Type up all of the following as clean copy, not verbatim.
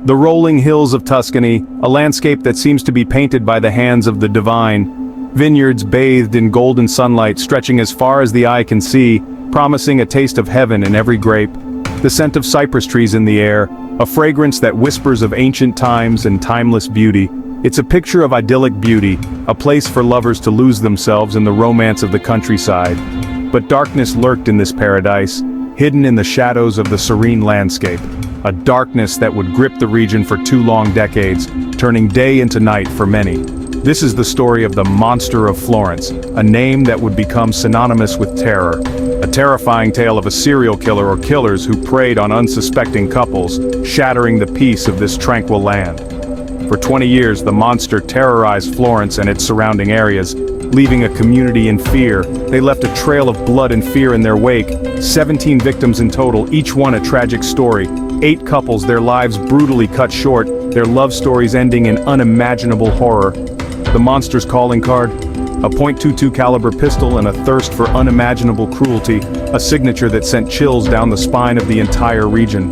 The rolling hills of Tuscany, a landscape that seems to be painted by the hands of the divine. Vineyards bathed in golden sunlight stretching as far as the eye can see, promising a taste of heaven in every grape. The scent of cypress trees in the air, a fragrance that whispers of ancient times and timeless beauty. It's a picture of idyllic beauty, a place for lovers to lose themselves in the romance of the countryside. But darkness lurked in this paradise, hidden in the shadows of the serene landscape. A darkness that would grip the region for 2 long decades, turning day into night for many. This is the story of the Monster of Florence, a name that would become synonymous with terror. A terrifying tale of a serial killer or killers who preyed on unsuspecting couples, shattering the peace of this tranquil land. For 20 years, the monster terrorized Florence and its surrounding areas, leaving a community in fear. They left a trail of blood and fear in their wake. 17 victims in total, each one a tragic story. 8 couples, their lives brutally cut short, their love stories ending in unimaginable horror. The monster's calling card? A .22 caliber pistol and a thirst for unimaginable cruelty, a signature that sent chills down the spine of the entire region.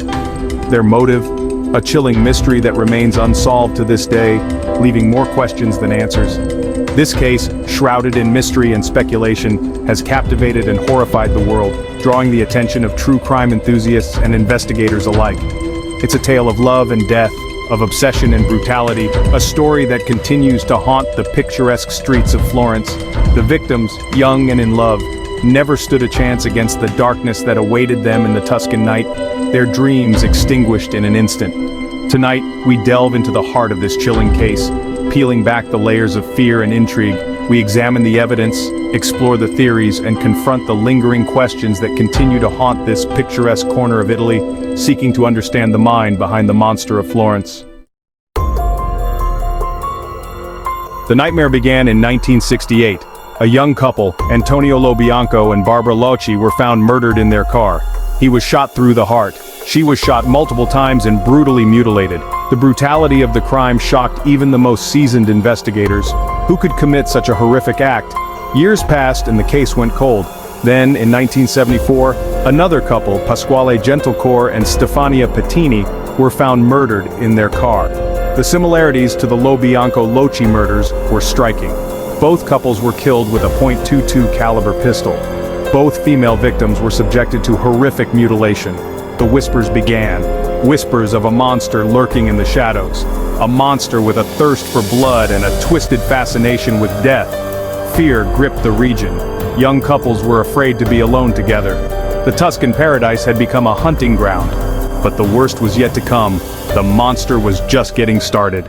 Their motive? A chilling mystery that remains unsolved to this day, leaving more questions than answers. This case, shrouded in mystery and speculation, has captivated and horrified the world, drawing the attention of true crime enthusiasts and investigators alike. It's a tale of love and death, of obsession and brutality, a story that continues to haunt the picturesque streets of Florence. The victims, young and in love, never stood a chance against the darkness that awaited them in the Tuscan night, their dreams extinguished in an instant. Tonight, we delve into the heart of this chilling case, peeling back the layers of fear and intrigue. We examine the evidence, explore the theories, and confront the lingering questions that continue to haunt this picturesque corner of Italy, seeking to understand the mind behind the Monster of Florence. The nightmare began in 1968. A young couple, Antonio Lobianco and Barbara Locci, were found murdered in their car. He was shot through the heart. She was shot multiple times and brutally mutilated. The brutality of the crime shocked even the most seasoned investigators. Who could commit such a horrific act? Years passed and the case went cold. Then, in 1974, another couple, Pasquale Gentlecore and Stefania Pettini, were found murdered in their car. The similarities to the Lobianco-Locci murders were striking. Both couples were killed with a .22 caliber pistol. Both female victims were subjected to horrific mutilation. The whispers began. Whispers of a monster lurking in the shadows. A monster with a thirst for blood and a twisted fascination with death. Fear gripped the region. Young couples were afraid to be alone together. The Tuscan paradise had become a hunting ground. But the worst was yet to come. The monster was just getting started.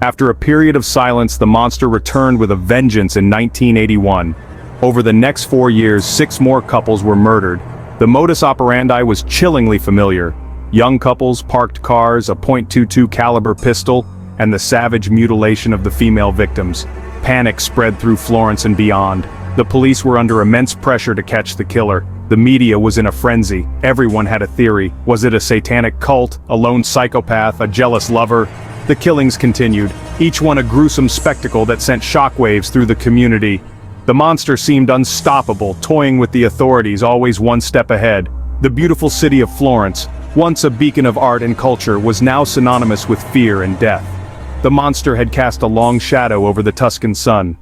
After a period of silence, the monster returned with a vengeance in 1981. Over the next 4 years, 6 more couples were murdered. The modus operandi was chillingly familiar. Young couples, parked cars, a .22 caliber pistol, and the savage mutilation of the female victims. Panic spread through Florence and beyond. The police were under immense pressure to catch the killer. The media was in a frenzy. Everyone had a theory. Was it a satanic cult, a lone psychopath, a jealous lover? The killings continued, each one a gruesome spectacle that sent shockwaves through the community. The monster seemed unstoppable, toying with the authorities, always one step ahead. The beautiful city of Florence, once a beacon of art and culture, was now synonymous with fear and death. The monster had cast a long shadow over the Tuscan sun.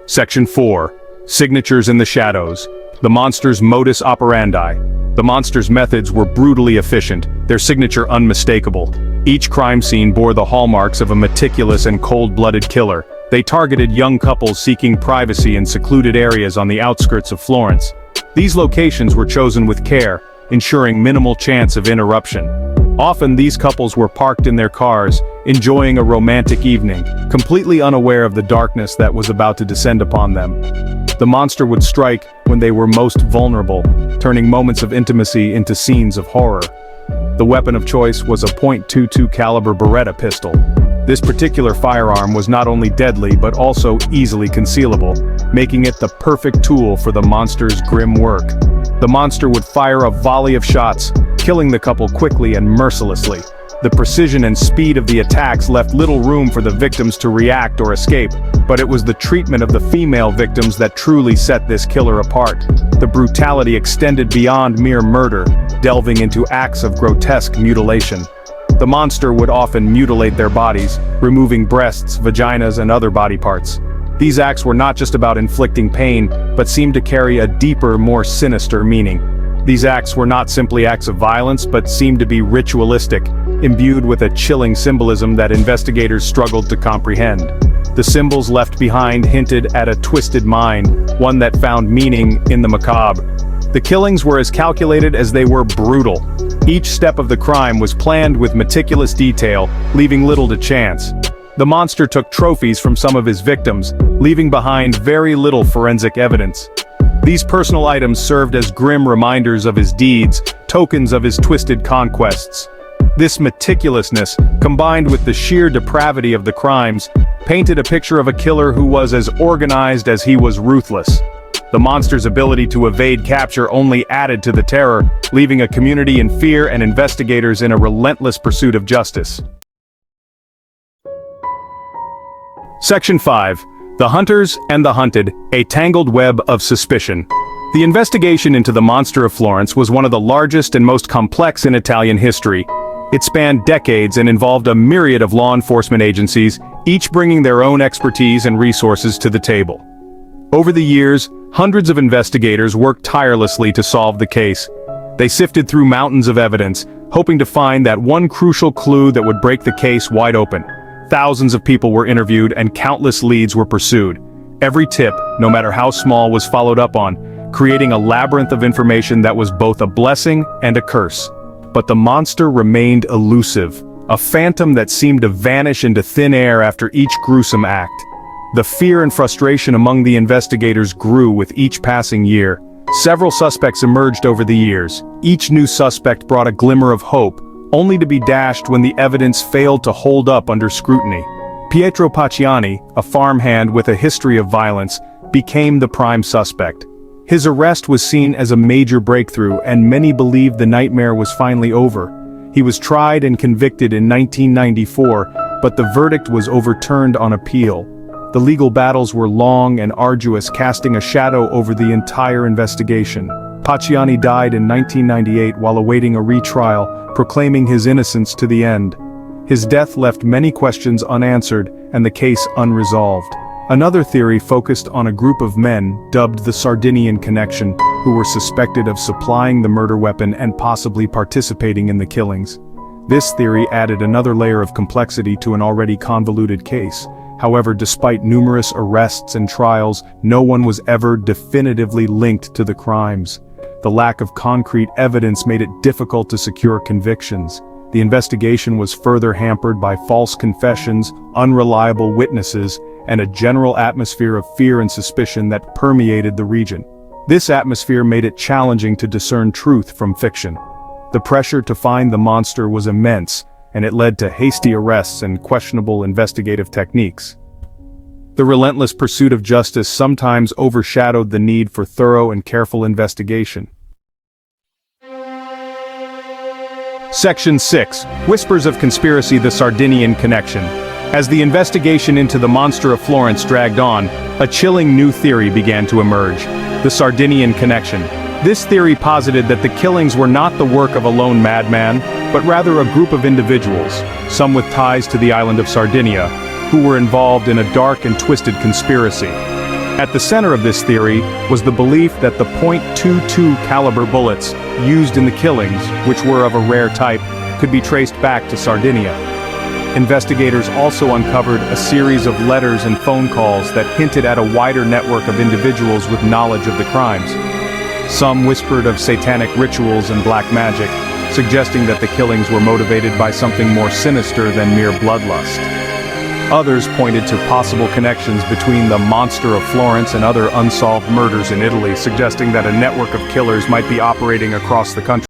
Section 4. Signatures in the shadows. The monster's modus operandi. The monster's methods were brutally efficient, their signature unmistakable. Each crime scene bore the hallmarks of a meticulous and cold-blooded killer. They targeted young couples seeking privacy in secluded areas on the outskirts of Florence. These locations were chosen with care, ensuring minimal chance of interruption. Often these couples were parked in their cars, enjoying a romantic evening, completely unaware of the darkness that was about to descend upon them. The monster would strike when they were most vulnerable, turning moments of intimacy into scenes of horror. The weapon of choice was a .22 caliber Beretta pistol. This particular firearm was not only deadly but also easily concealable, making it the perfect tool for the monster's grim work. The monster would fire a volley of shots, killing the couple quickly and mercilessly. The precision and speed of the attacks left little room for the victims to react or escape, but it was the treatment of the female victims that truly set this killer apart. The brutality extended beyond mere murder, delving into acts of grotesque mutilation. The monster would often mutilate their bodies, removing breasts, vaginas, and other body parts. These acts were not just about inflicting pain, but seemed to carry a deeper, more sinister meaning. These acts were not simply acts of violence, but seemed to be ritualistic, imbued with a chilling symbolism that investigators struggled to comprehend. The symbols left behind hinted at a twisted mind, one that found meaning in the macabre. The killings were as calculated as they were brutal. Each step of the crime was planned with meticulous detail, leaving little to chance. The monster took trophies from some of his victims, leaving behind very little forensic evidence. These personal items served as grim reminders of his deeds, tokens of his twisted conquests. This meticulousness, combined with the sheer depravity of the crimes, painted a picture of a killer who was as organized as he was ruthless. The monster's ability to evade capture only added to the terror, leaving a community in fear and investigators in a relentless pursuit of justice. Section 5. The Hunters and the Hunted, a tangled web of suspicion. The investigation into the Monster of Florence was one of the largest and most complex in Italian history. It spanned decades and involved a myriad of law enforcement agencies, each bringing their own expertise and resources to the table. Over the years, hundreds of investigators worked tirelessly to solve the case. They sifted through mountains of evidence, hoping to find that one crucial clue that would break the case wide open. Thousands of people were interviewed and countless leads were pursued. Every tip, no matter how small, was followed up on, creating a labyrinth of information that was both a blessing and a curse. But the monster remained elusive, a phantom that seemed to vanish into thin air after each gruesome act. The fear and frustration among the investigators grew with each passing year. Several suspects emerged over the years. Each new suspect brought a glimmer of hope, only to be dashed when the evidence failed to hold up under scrutiny. Pietro Pacciani, a farmhand with a history of violence, became the prime suspect. His arrest was seen as a major breakthrough, and many believed the nightmare was finally over. He was tried and convicted in 1994, but the verdict was overturned on appeal. The legal battles were long and arduous, casting a shadow over the entire investigation. Pacciani died in 1998 while awaiting a retrial, proclaiming his innocence to the end. His death left many questions unanswered and the case unresolved. Another theory focused on a group of men dubbed the Sardinian Connection, who were suspected of supplying the murder weapon and possibly participating in the killings. This theory added another layer of complexity to an already convoluted case. However, despite numerous arrests and trials, no one was ever definitively linked to the crimes. The lack of concrete evidence made it difficult to secure convictions. The investigation was further hampered by false confessions, unreliable witnesses, and a general atmosphere of fear and suspicion that permeated the region. This atmosphere made it challenging to discern truth from fiction. The pressure to find the monster was immense, and it led to hasty arrests and questionable investigative techniques. The relentless pursuit of justice sometimes overshadowed the need for thorough and careful investigation. Section 6. Whispers of Conspiracy: The Sardinian Connection. As the investigation into the Monster of Florence dragged on, a chilling new theory began to emerge: the Sardinian Connection. This theory posited that the killings were not the work of a lone madman, but rather a group of individuals, some with ties to the island of Sardinia, who were involved in a dark and twisted conspiracy. At the center of this theory was the belief that the .22 caliber bullets used in the killings, which were of a rare type, could be traced back to Sardinia. Investigators also uncovered a series of letters and phone calls that hinted at a wider network of individuals with knowledge of the crimes. Some whispered of satanic rituals and black magic, suggesting that the killings were motivated by something more sinister than mere bloodlust. Others pointed to possible connections between the Monster of Florence and other unsolved murders in Italy, suggesting that a network of killers might be operating across the country.